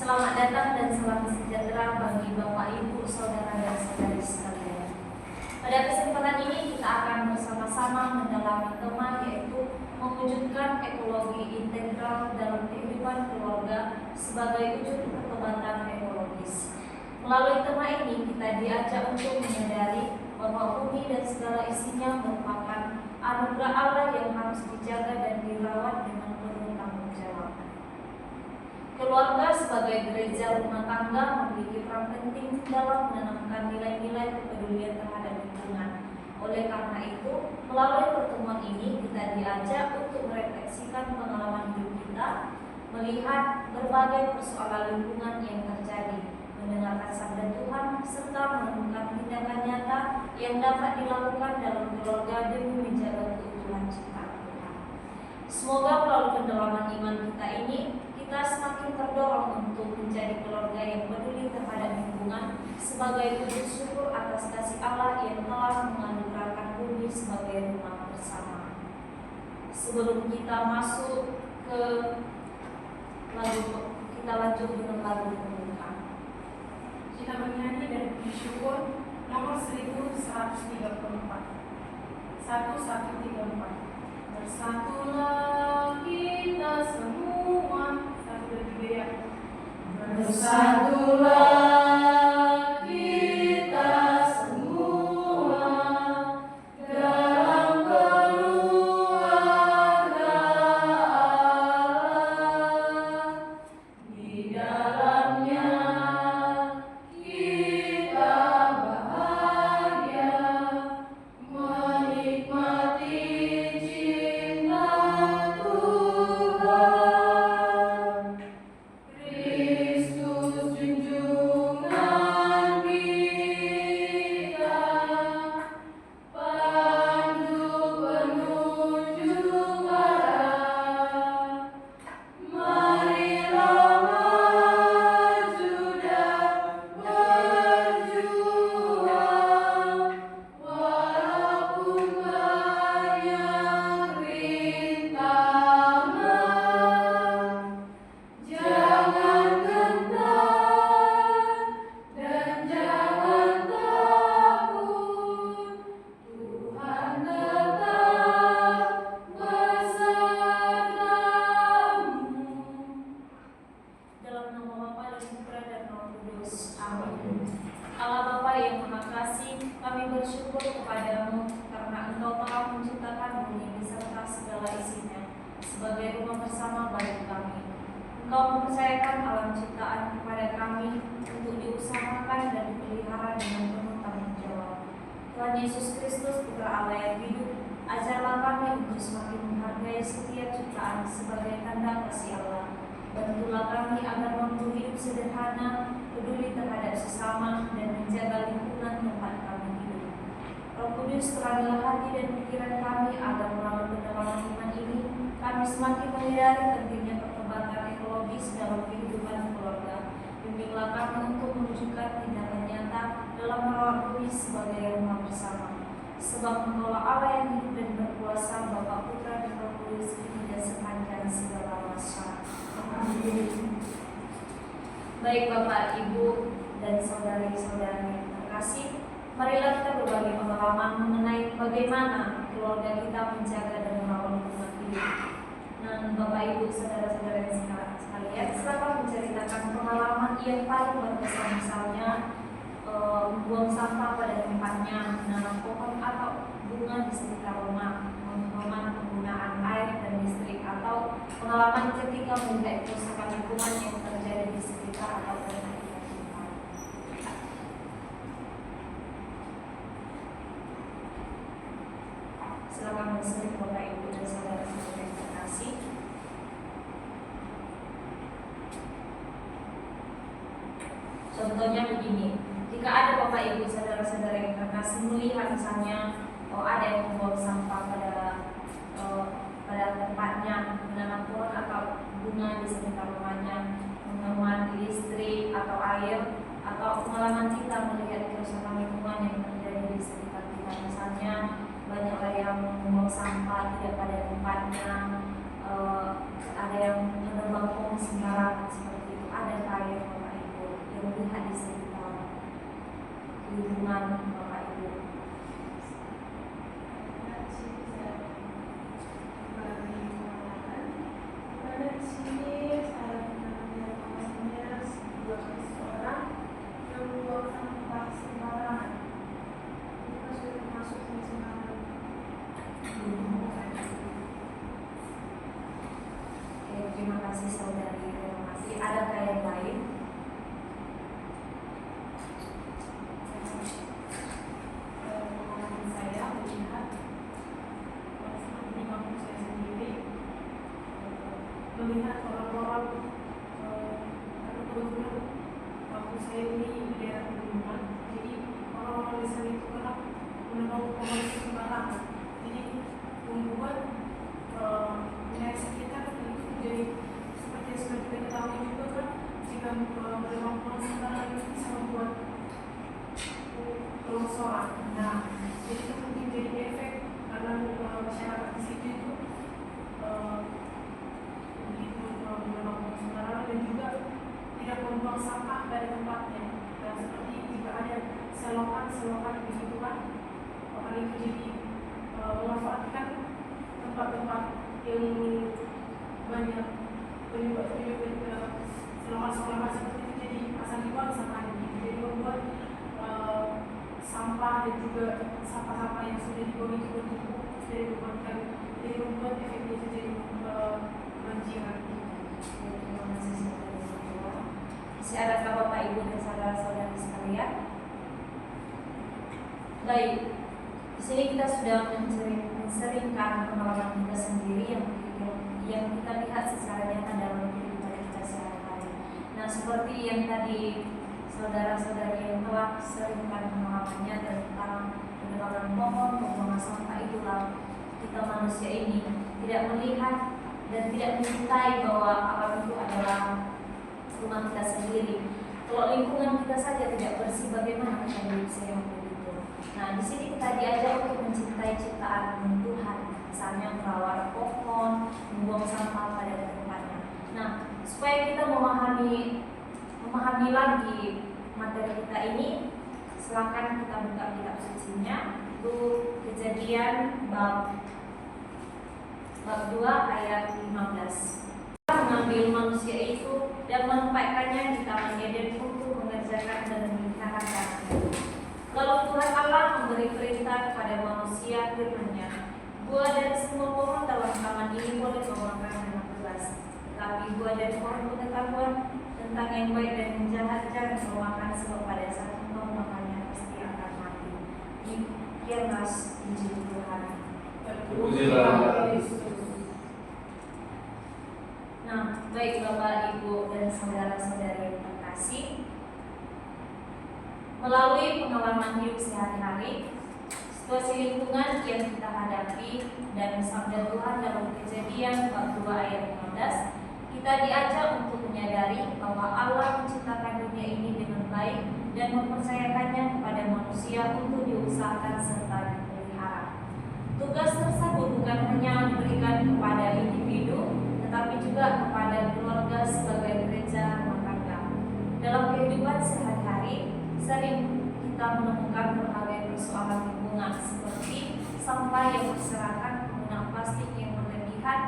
Selamat datang dan salam sejahtera bagi Bapak, Ibu, Saudara, dan Saudari sekalian. Pada kesempatan ini kita akan bersama-sama mendalami tema yaitu mewujudkan ekologi integral dalam kehidupan keluarga sebagai wujud pertobatan ekologis. Melalui tema ini kita diajak untuk menyadari bahwa bumi dan segala isinya merupakan anugerah Allah yang harus dijaga dan dirawat dengan penuh tanggung jawab. Keluarga sebagai gereja rumah tangga memiliki peran penting dalam menanamkan nilai-nilai kepedulian terhadap lingkungan. Oleh karena itu, melalui pertemuan ini kita diajak untuk merefleksikan pengalaman hidup kita, melihat berbagai persoalan lingkungan yang terjadi, mendengarkan sabda Tuhan, serta menemukan tindakan nyata yang dapat dilakukan dalam keluarga demi menjaga keutuhan ciptaan Tuhan. Semoga melalui pendalaman iman kita ini, kita semakin terdorong untuk menjadi keluarga yang peduli terhadap lingkungan sebagai wujud syukur atas kasih Allah yang telah menganugerahkan bumi sebagai rumah bersama. Sebelum kita masuk ke lagu, kita lanjut dengan lagu pembuka. Kita menyanyi dan bersyukur nomor 1134. 1134. Bersatulah kita semua. Bersatulah kita semua dalam keluarga Allah. Di dalamnya kita bahagia menikmati cinta Tuhan. Tuhan Yesus Kristus, Putra Allah yang hidup, ajarlah kami untuk semakin menghargai setiap ciptaan sebagai tanda kasih Allah. Bantulah kami agar mampu hidup sederhana, peduli terhadap sesama, dan menjaga lingkungan tempat kami hidup. Roh Kudus, teranglah hati dan pikiran kami agar melalui pendalaman iman ini, kami semakin menyadari pentingnya pertobatan ekologis dalam kehidupan keluarga. Bimbinglah kami untuk menunjukkan tindakan nyata dalam merawat bumi sebagai rumah bersama. Sebab Engkaulah Allah yang hidup dan berkuasa, Bapa, Putra, dan Roh Kudus, kini dan sepanjang segala masa. Amin. Baik Bapak, Ibu, dan saudari-saudari yang terkasih, marilah kita berbagi pengalaman mengenai bagaimana keluarga kita menjaga dan merawat lingkungan hidup. Dan Bapak, Ibu, saudara-saudara yang sekalian, silakan menceritakan pengalaman yang paling berkesan, misalnya membuang sampah pada tempatnya, menanam pohon atau bunga di sekitar rumah, menghemat penggunaan air dan listrik, atau pengalaman ketika melihat kerusakan lingkungan yang terjadi di sekitar atau tempat kita. Silakan bersedia Bapak, Ibu, dan saudara-saudara yang terkasih. Contohnya begini, jika ada Bapak, Ibu, saudara-saudara yang terkasih melihat misalnya ada yang membuang sampah pada tempatnya, menanam pohon atau bunga di sekitar rumahnya, menghemat listrik atau air, atau pengalaman kita melihat kerusakan lingkungan yang terjadi di sekitar kita, misalnya banyak yang membuang sampah tidak pada tempatnya, ada yang menerbang pohon sembarangan seperti itu, ada air lihat di sekitar lingkungan Bapak Ibu? Oke, terima kasih saudari. Terima kasih. Adakah yang lain? Pengalaman saya melihat di kampung saya sendiri, melihat orang-orang karena kebetulan kampung saya ini di daerah pegunungan, jadi orang-orang di sana itu kerap menebang pohon sembarangan, jadi membuat wilayah sekitar itu jadi seperti yang sudah kita ketahui juga kan, jika menebang pohon sembarangan itu bisa membuat longsoran. Nah, jadi itu mungkin jadi efek karena masyarakat di situ itu begitu menebang pohon sembarangan dan juga tidak membuang sampah dari tempatnya. Dan seperti jika ada selokan begitu kan, orang itu jadi memanfaatkan tempat-tempat yang banyak penyebab selokan seperti itu, jadi asal dibuang sampahnya, jadi membuat sampah dan juga sampah-sampah yang sudah dibuang itu bertumpuk, jadi membuat efeknya itu jadi banjiran. Terima kasih saudari Joshua. Masih adakah Bapak Ibu dan saudara-saudari sekalian? Baik, di sini kita sudah menseringkan pengalaman kita sendiri yang kita lihat secara nyata dalam kehidupan kita sehari-hari. Nah, seperti yang tadi saudara-saudari yang telah seringkan pengalamannya tentang penebangan pohon, pembuangan sampah, itulah kita manusia ini tidak melihat dan tidak mencintai bahwa alam itu adalah rumah kita sendiri. Kalau lingkungan kita saja tidak bersih, bagaimana kita hidup sehat begitu? Nah, di sini kita diajar untuk mencintai ciptaan Tuhan, misalnya merawat pohon, membuang sampah pada tempatnya. Nah, supaya kita memahami lagi materi kita ini, silakan kita buka kitab sucinya, itu Kejadian bab 2 ayat 15. Mengambil manusia itu dan menempatkannya di tamannya dan untuk mengerjakan dan memelihara tanahnya. Lalu Tuhan Allah memberi perintah kepada manusia, firman-Nya, buah dari semua pohon dalam taman ini boleh kau makan dengan bebas, tetapi buah dari pohon pengetahuan tentang yang baik dan yang jahat jangan kau makan, sebab pada saat kau makannya pasti akan mati. Demikianlah Injil Tuhan. Nah, baik Bapak, Ibu, dan saudara-saudari yang terkasih, melalui pengalaman hidup sehari-hari, situasi lingkungan yang kita hadapi, dan sabda Tuhan dalam Kejadian bab 2 ayat 15, kita diajak untuk menyadari bahwa Allah menciptakan dunia ini dengan baik dan mempercayakannya kepada manusia untuk diusahakan serta dipelihara. Tugas tersebut bukan hanya diberikan kepada individu, tetapi juga kepada keluarga sebagai gereja rumah tangga. Dalam kehidupan sehari-hari, sering kita menemukan berbagai persoalan lingkungan seperti sampah yang berserakan, penggunaan plastik yang berlebihan,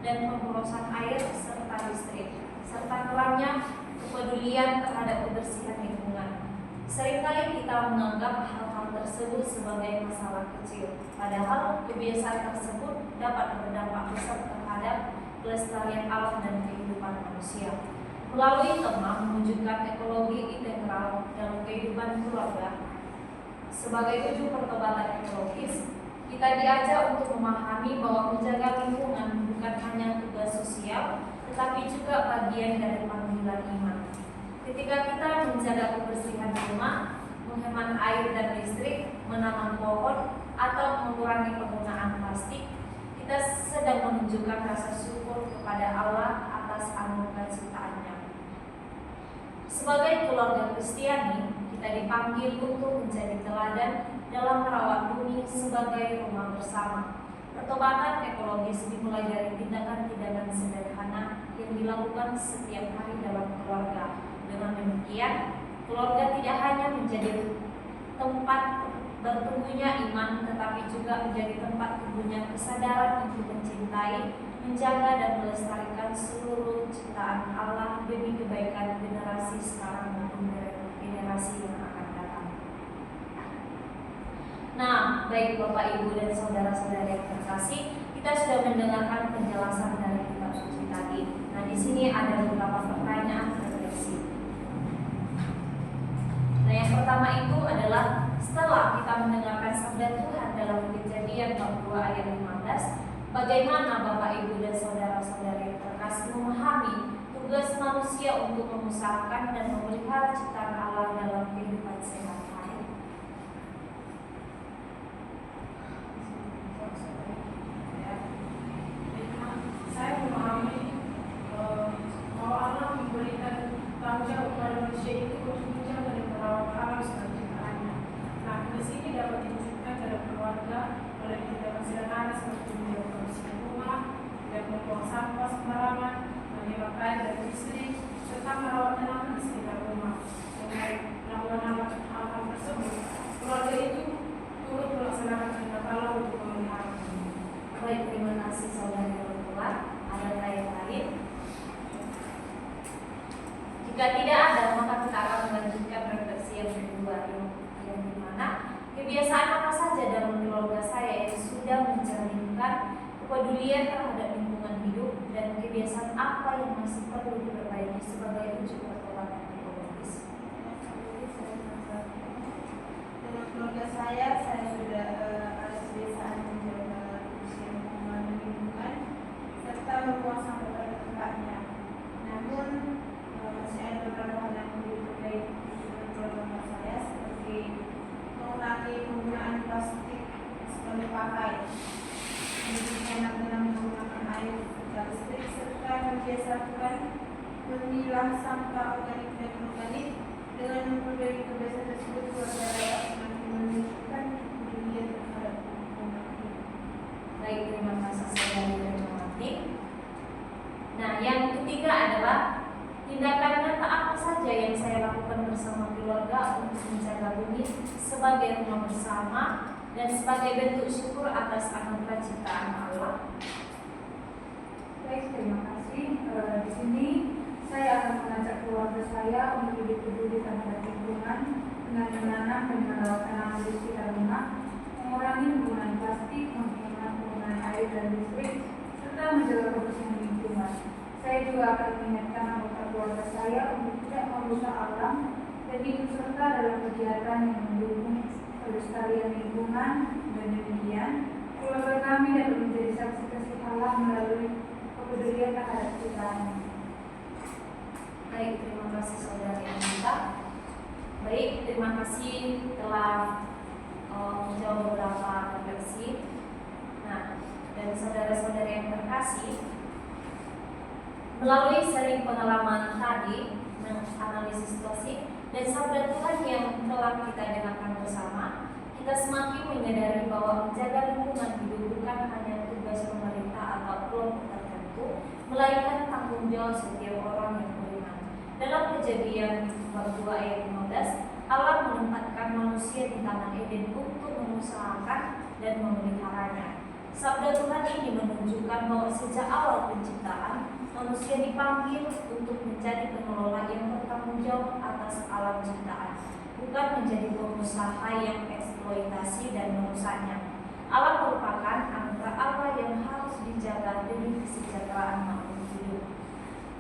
dan pemborosan air serta listrik, serta kurangnya kepedulian terhadap kebersihan lingkungan. Seringkali kita menganggap hal-hal tersebut sebagai masalah kecil, padahal kebiasaan tersebut dapat berdampak besar terhadap kelestarian alam dan kehidupan manusia. Melalui tema mewujudkan ekologi integral dalam kehidupan keluarga sebagai wujud pertobatan ekologis, kita diajak untuk memahami bahwa menjaga lingkungan bukan hanya tugas sosial, tetapi juga bagian dari panggilan iman. Ketika kita menjaga kebersihan rumah, menghemat air dan listrik, menanam pohon, atau mengurangi penggunaan plastik, kita sedang menunjukkan rasa syukur kepada Allah atas anugerah ciptaannya. Sebagai keluarga Kristiani, kita dipanggil untuk menjadi teladan dalam merawat bumi sebagai rumah bersama. Pertobatan ekologis dimulai dari tindakan-tindakan sederhana yang dilakukan setiap hari dalam keluarga. Dengan demikian, Keluarga tidak hanya menjadi tempat bertumbuhnya iman, tetapi juga menjadi tempat tumbuhnya kesadaran untuk mencintai, menjaga dan melestarikan seluruh ciptaan Allah demi kebaikan generasi sekarang maupun generasi yang akan datang. Nah, baik Bapak Ibu dan saudara-saudara yang terkasih, kita sudah mendengarkan penjelasan dari kitab suci tadi. Nah, di sini ada beberapa pertanyaan refleksi. Nah, yang pertama itu adalah setelah kita mendengarkan sabda Tuhan dalam Kejadian bab 2 ayat 15, bagaimana Bapak Ibu dan saudara-saudara yang terkasih memahami tugas manusia untuk mengusahakan dan memelihara ciptaan Allah dalam kehidupan sehari-hari? Saya memahami bahwa Allah memberikan tanggung jawab kepada manusia itu untuk menjaga dan merawat alam sebagai ciptaannya. Nah, di sini dapat diwujudkan dalam keluarga oleh tindakan sederhana seperti menjaga kebersihan rumah, tidak membuang sampah sembarangan, menyewa air dan listrik, serta merawat tanaman di sekitar rumah. Dengan melakukan hal-hal tersebut, keluarga itu turut melaksanakan kehendak Allah untuk memelihara. Baik, terima kasih saudara Rola. Ada yang lain? Jika tidak ada, maka kita akan melanjutkan refleksi yang kedua, yang dimana kebiasaan apa saja dalam keluarga saya yang sudah mencerminkan kepedulian terhadap lingkungan hidup, dan kebiasaan apa yang masih perlu diperbaiki sebagai wujud pertolongan ekologis. Dalam keluarga saya sudah ada kebiasaan menjaga kebersihan lingkungan dan lingkungan serta membuang sampah pada tempatnya. Namun masih ada beberapa hal yang perlu diperbaiki dalam keluarga saya, seperti mengurangi penggunaan plastik sekali pakai, menghemat dalam menggunakan air serta listrik, serta membiasakan memilah sampah organik dan inorganik. Dengan memperbaiki kebiasaan tersebut, keluarga saya semakin menunjukkan kepedulian terhadap lingkungan hidup. Baik, terima kasih saudari Renawati. Nah, yang ketiga adalah tindakan nyata apa saja yang saya lakukan bersama keluarga untuk menjaga bumi sebagai rumah bersama dan sebagai bentuk syukur atas anugerah ciptaan Allah. Baik, terima kasih. Di sini saya akan mengajak keluarga saya untuk lebih peduli terhadap lingkungan dengan menanam dan merawat tanaman di sekitar rumah, mengurangi penggunaan plastik, menghemat penggunaan air dan listrik, serta menjaga kebersihan lingkungan. Saya juga akan mengingatkan anggota keluarga saya untuk tidak merusak alam dan ikut serta dalam kegiatan yang mendukung pelestarian lingkungan, dan demikian keluarga kami dapat menjadi saksi kasih Allah melalui kepedulian terhadap ciptaannya. Baik, terima kasih saudari Anita. Baik, terima kasih telah menjawab beberapa refleksi. Nah, dan saudara-saudari yang terkasih, melalui sering pengalaman tadi, menganalisis situasi dan sabda Tuhan yang telah kita dengarkan bersama, kita semakin menyadari bahwa menjaga lingkungan hidup bukan hanya tugas pemerintah atau kelompok tertentu, melainkan tanggung jawab setiap orang yang beriman. Dalam Kejadian bab 2 ayat 15, Allah menempatkan manusia di Taman Eden untuk mengusahakan dan memeliharanya. Sabda Tuhan ini menunjukkan bahwa sejak awal penciptaan, manusia dipanggil untuk menjadi pengelola yang bertanggung jawab atas alam ciptaan, bukan menjadi pengusaha yang eksploitasi dan merusaknya. Alam merupakan anugerah Allah yang harus dijaga demi kesejahteraan makhluk hidup.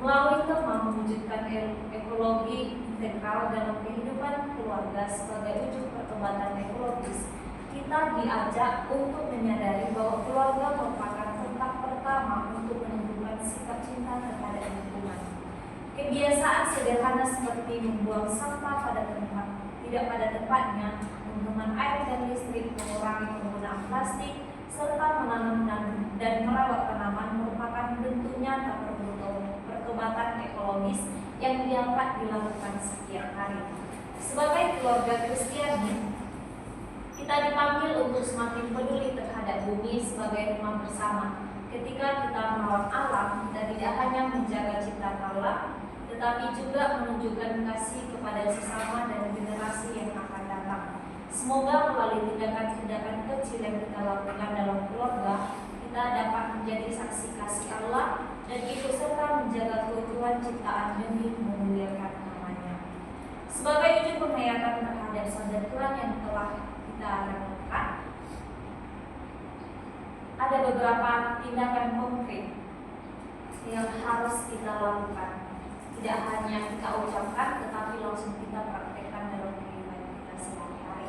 Melalui tema mewujudkan ekologi integral dalam kehidupan keluarga sebagai wujud pertobatan ekologis, kita diajak untuk menyadari bahwa keluarga merupakan tempat pertama untuk menunjukkan sikap cinta terhadap lingkungan. Kebiasaan sederhana seperti membuang sampah tidak pada tempatnya, menghemat air dan listrik, mengurangi penggunaan plastik, serta menanam dan merawat tanaman merupakan bentuk nyata pertobatan ekologis yang dapat dilakukan setiap hari. Sebagai keluarga Kristiani, kita dipanggil untuk semakin peduli terhadap bumi sebagai rumah bersama. Ketika kita merawat alam, kita tidak hanya menjaga ciptaan Allah, tetapi juga menunjukkan kasih kepada sesama dan generasi yang akan datang. Semoga melalui tindakan-tindakan kecil yang kita lakukan dalam keluarga, kita dapat menjadi saksi kasih Allah dan ikut serta menjaga keutuhan ciptaan demi memuliakan namanya. Sebagai wujud penghayatan terhadap sabda Tuhan yang telah kita lakukan, ada beberapa tindakan konkret yang harus kita lakukan. Tidak hanya kita ucapkan, tetapi langsung kita praktekkan dalam kehidupan kita sehari-hari.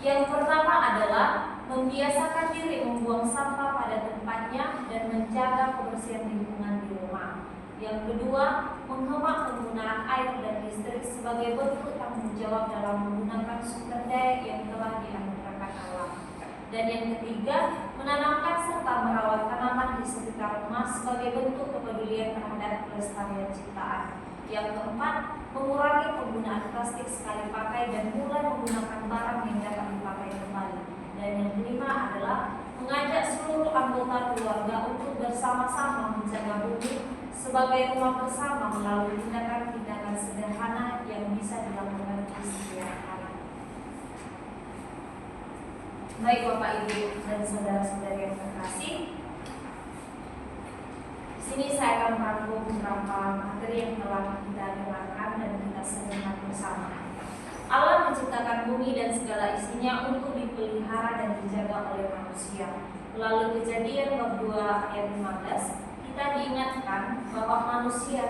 Yang pertama adalah membiasakan diri membuang sampah pada tempatnya dan menjaga kebersihan lingkungan di rumah. Yang kedua, menghemat penggunaan air dan listrik sebagai bentuk tanggung jawab dalam menggunakan sumber daya yang telah dianugerahkan Allah. Dan yang ketiga, menanamkan serta merawat tanaman di sekitar rumah sebagai bentuk kepedulian terhadap kelestarian ciptaan. Yang keempat, mengurangi penggunaan plastik sekali pakai dan mulai menggunakan barang yang dapat dipakai kembali. Dan yang kelima adalah mengajak seluruh anggota keluarga untuk bersama-sama menjaga bumi sebagai rumah bersama melalui tindakan-tindakan sederhana yang bisa dilakukan di setiap hari. Baik Bapak Ibu dan saudara-saudari yang terkasih, di sini saya akan merangkum beberapa materi yang telah kita dengarkan dan kita serentak bersama. Allah menciptakan bumi dan segala isinya untuk dipelihara dan dijaga oleh manusia. Melalui Kejadian bab 2 ayat 15, kita diingatkan bahwa manusia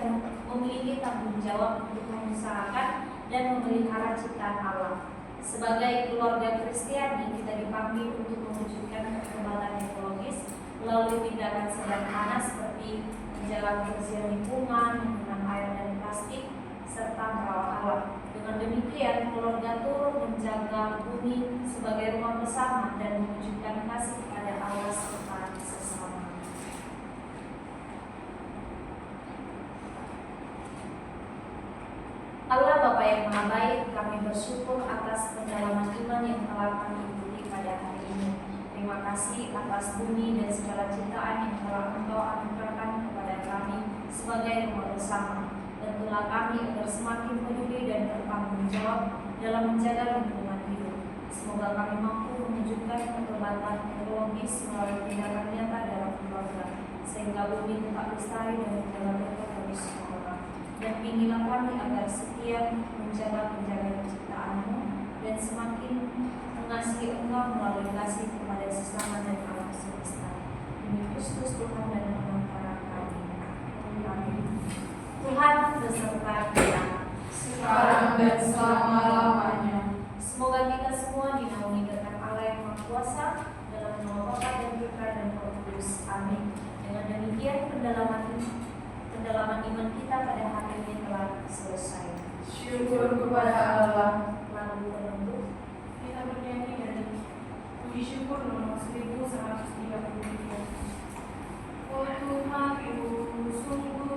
memiliki tanggung jawab untuk mengusahakan dan memelihara ciptaan Allah. Sebagai keluarga Kristiani, kita dipanggil untuk mewujudkan perkembang ekologis melalui tindakan sederhana seperti menjaga kebersihan lingkungan, menggunakan air dan plastik, serta merawat alam. Dengan demikian, keluarga turut menjaga bumi sebagai rumah bersama dan mewujudkan kasih kepada Allah serta sesama. Allah Bapa yang Maha Baik, kami bersyukur atas pendalaman iman yang telah kami ikuti pada hari ini. Terima kasih atas bumi dan segala ciptaan yang telah Engkau anugerahkan kepada kami sebagai rumah bersama. Bantulah kami agar semakin peduli dan bertanggung jawab dalam menjaga lingkungan hidup. Semoga kami mampu mewujudkan keterlibatan ekologis melalui tindakan nyata dalam keluarga, sehingga bumi tetap lestari dan menjaga berkah bagi semua orang. Dan bimbinglah kami agar setia menjaga ciptaan-Mu dan semakin mengasihi Engkau melalui kasih kepada sesama dan alam semesta. Demi Kristus Tuhan dan Pengampara kami. Amin. Tuhan beserta kita sekarang dan selama-lamanya. Semoga kita semua dinaungi berkat Allah yang Maha Kuasa dalam nama Bapa dan Putra dan Roh Kudus. Amin. Dengan demikian pendalaman iman kita pada hari ini telah selesai. Syukur kepada Allah. Lagu penutup Kita bernyanyi dari puji syukur nomor 1133. Oh Tuhanku, sungguh ku